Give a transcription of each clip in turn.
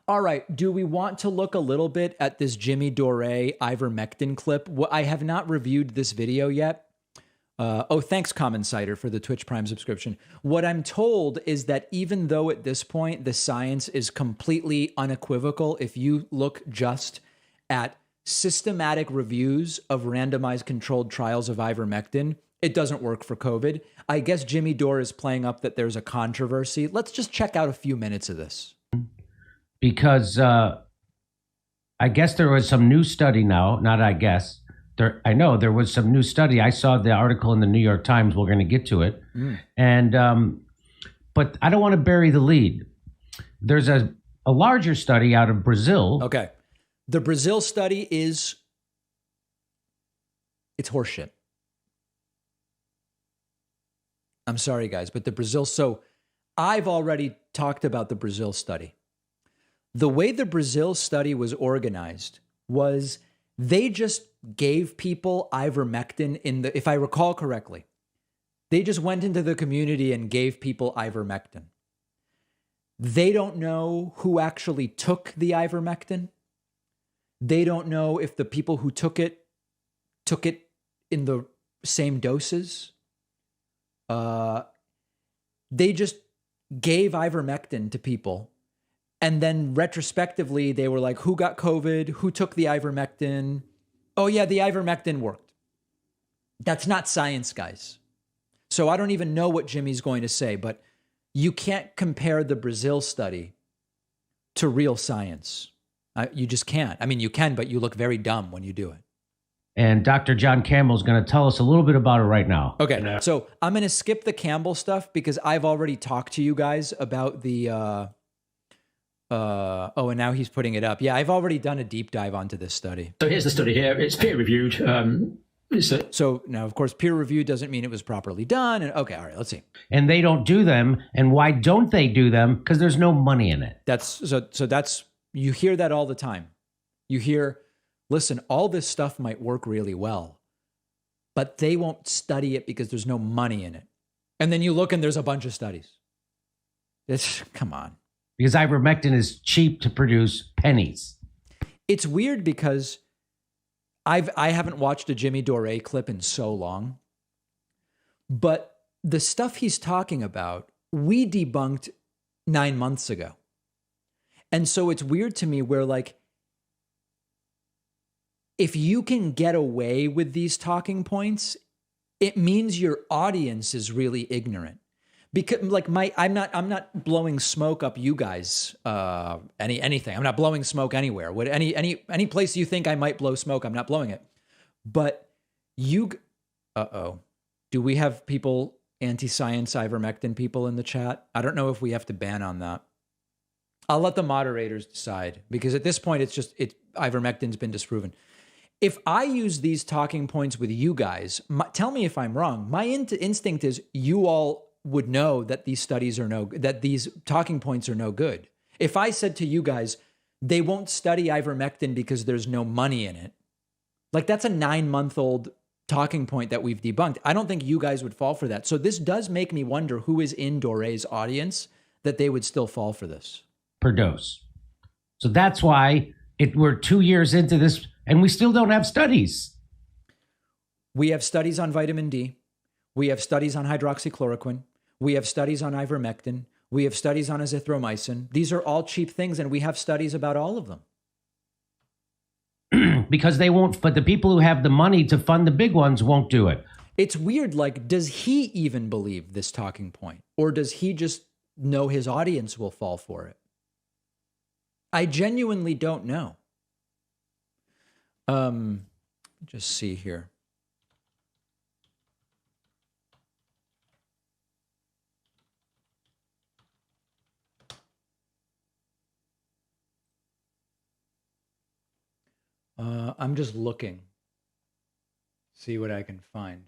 All right. Do we want to look a little bit at this Jimmy Dore ivermectin clip? I have not reviewed this video yet. Oh, thanks, Common Cider, for the Twitch Prime subscription. What I'm told is that even though at this point the science is completely unequivocal, if you look just at systematic reviews of randomized controlled trials of ivermectin, it doesn't work for COVID. I guess Jimmy Dore is playing up that there's a controversy. Let's just check out a few minutes of this. Because I guess there was some new study now, not I guess. I know there was some new study. I saw the article in the New York Times. We're going to get to it. And but I don't want to bury the lead. There's a larger study out of Brazil. Okay. The Brazil study it's horseshit. I'm sorry, guys, but so I've already talked about the Brazil study. The way the Brazil study was organized was they just gave people ivermectin if I recall correctly, they just went into the community and gave people ivermectin. They don't know who actually took the ivermectin. They don't know if the people who took it in the same doses. They just gave ivermectin to people. And then retrospectively, they were like, who got COVID? Who took the ivermectin? Oh, yeah, the ivermectin worked. That's not science, guys. So I don't even know what Jimmy's going to say, but you can't compare the Brazil study to real science. You just can't. I mean, you can, but you look very dumb when you do it. And Dr. John Campbell is going to tell us a little bit about it right now. Okay, so I'm going to skip the Campbell stuff because I've already talked to you guys about the... and now he's putting it up. Yeah, I've already done a deep dive onto this study. So here's the study here. It's peer-reviewed. So now, of course, peer-reviewed doesn't mean it was properly done. And okay, all right, let's see. And they don't do them. And why don't they do them? Because there's no money in it. That's you hear that all the time. You hear, listen, all this stuff might work really well, but they won't study it because there's no money in it. And then you look and there's a bunch of studies. Come on. Because ivermectin is cheap to produce pennies. It's weird because I haven't watched a Jimmy Dore clip in so long, but the stuff he's talking about, we debunked 9 months ago. And so it's weird to me where, like, if you can get away with these talking points, it means your audience is really ignorant. Because, like, I'm not blowing smoke up you guys. Anything. I'm not blowing smoke anywhere. Would any place you think I might blow smoke? I'm not blowing it. But do we have people anti-science ivermectin people in the chat? I don't know if we have to ban on that. I'll let the moderators decide because at this point ivermectin's been disproven. If I use these talking points with you guys, tell me if I'm wrong. My instinct is you all would know that these studies that these talking points are no good. If I said to you guys, they won't study ivermectin because there's no money in it, like that's a 9-month-old talking point that we've debunked. I don't think you guys would fall for that. So this does make me wonder who is in Dore's audience that they would still fall for this. Per dose. So that's why we're 2 years into this and we still don't have studies. We have studies on vitamin D. We have studies on hydroxychloroquine. We have studies on ivermectin. We have studies on azithromycin. These are all cheap things, and we have studies about all of them. Because they won't, but the people who have the money to fund the big ones won't do it. It's weird, like, does he even believe this talking point? Or does he just know his audience will fall for it? I genuinely don't know. Just see here. I'm just looking. See what I can find.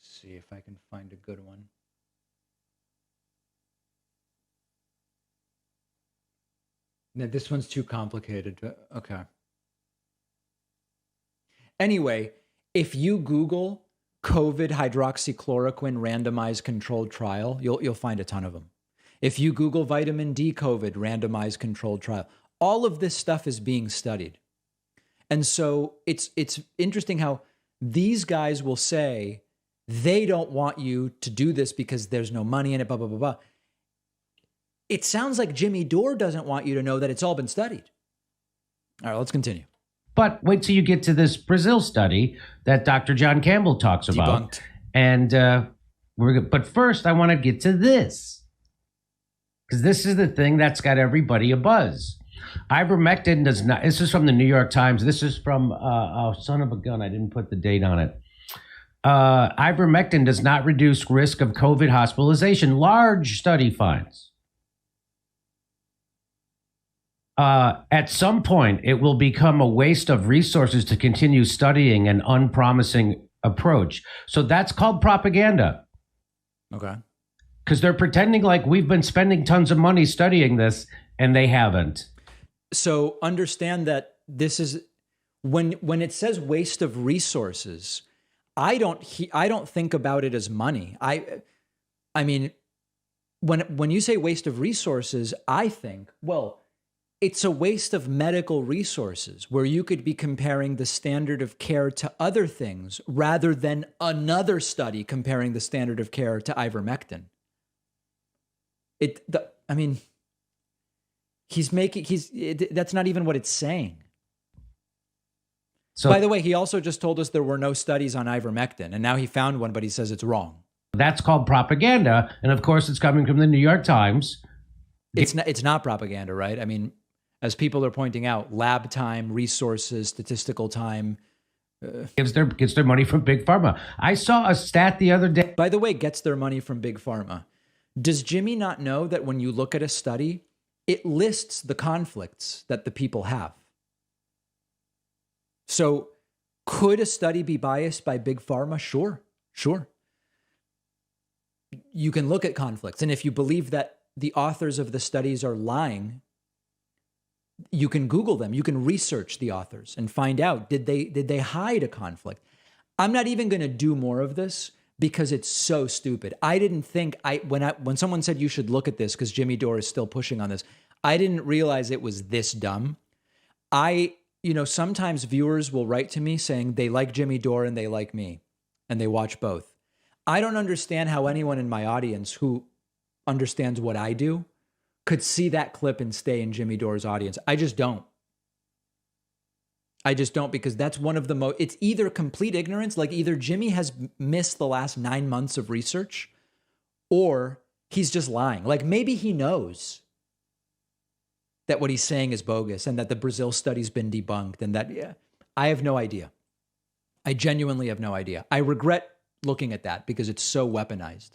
See if I can find a good one. No, this one's too complicated. Okay. Anyway, If you Google COVID hydroxychloroquine randomized controlled trial, you'll find a ton of them. If you Google vitamin D COVID randomized controlled trial, all of this stuff is being studied. And so it's interesting how these guys will say they don't want you to do this because there's no money in it, blah, blah, blah, blah. It sounds like Jimmy Dore doesn't want you to know that it's all been studied. All right, let's continue. But wait till you get to this Brazil study that Dr. John Campbell talks about. Debunked. And but first, I want to get to this, because this is the thing that's got everybody abuzz. Ivermectin does not. This is from the New York Times. This is from son of a gun. I didn't put the date on it. Ivermectin does not reduce risk of COVID hospitalization. Large study finds. At some point, it will become a waste of resources to continue studying an unpromising approach. So that's called propaganda. Okay. Because they're pretending like we've been spending tons of money studying this, and they haven't. So understand that this is when it says waste of resources, I don't think about it as money. I mean, when you say waste of resources, I think, well, it's a waste of medical resources where you could be comparing the standard of care to other things rather than another study comparing the standard of care to ivermectin. That's not even what it's saying. So, by the way, he also just told us there were no studies on ivermectin, and now he found one, but he says it's wrong. That's called propaganda, and of course, it's coming from the New York Times. It's not propaganda, right? I mean, as people are pointing out, lab time, resources, statistical time. Gets their money from Big Pharma. I saw a stat the other day. By the way, gets their money from Big Pharma. Does Jimmy not know that when you look at a study, it lists the conflicts that the people have? So could a study be biased by Big Pharma? Sure. You can look at conflicts. And if you believe that the authors of the studies are lying, you can Google them. You can research the authors and find out, did they hide a conflict? I'm not even going to do more of this because it's so stupid. I didn't think when someone said you should look at this because Jimmy Dore is still pushing on this, I didn't realize it was this dumb. Sometimes viewers will write to me saying they like Jimmy Dore and they like me, and they watch both. I don't understand how anyone in my audience who understands what I do could see that clip and stay in Jimmy Dore's audience. I just don't. Because that's one of the most, it's either complete ignorance, like either Jimmy has missed the last 9 months of research, or he's just lying. Like maybe he knows that what he's saying is bogus and that the Brazil study's been debunked and that, I have no idea. I genuinely have no idea. I regret looking at that because it's so weaponized.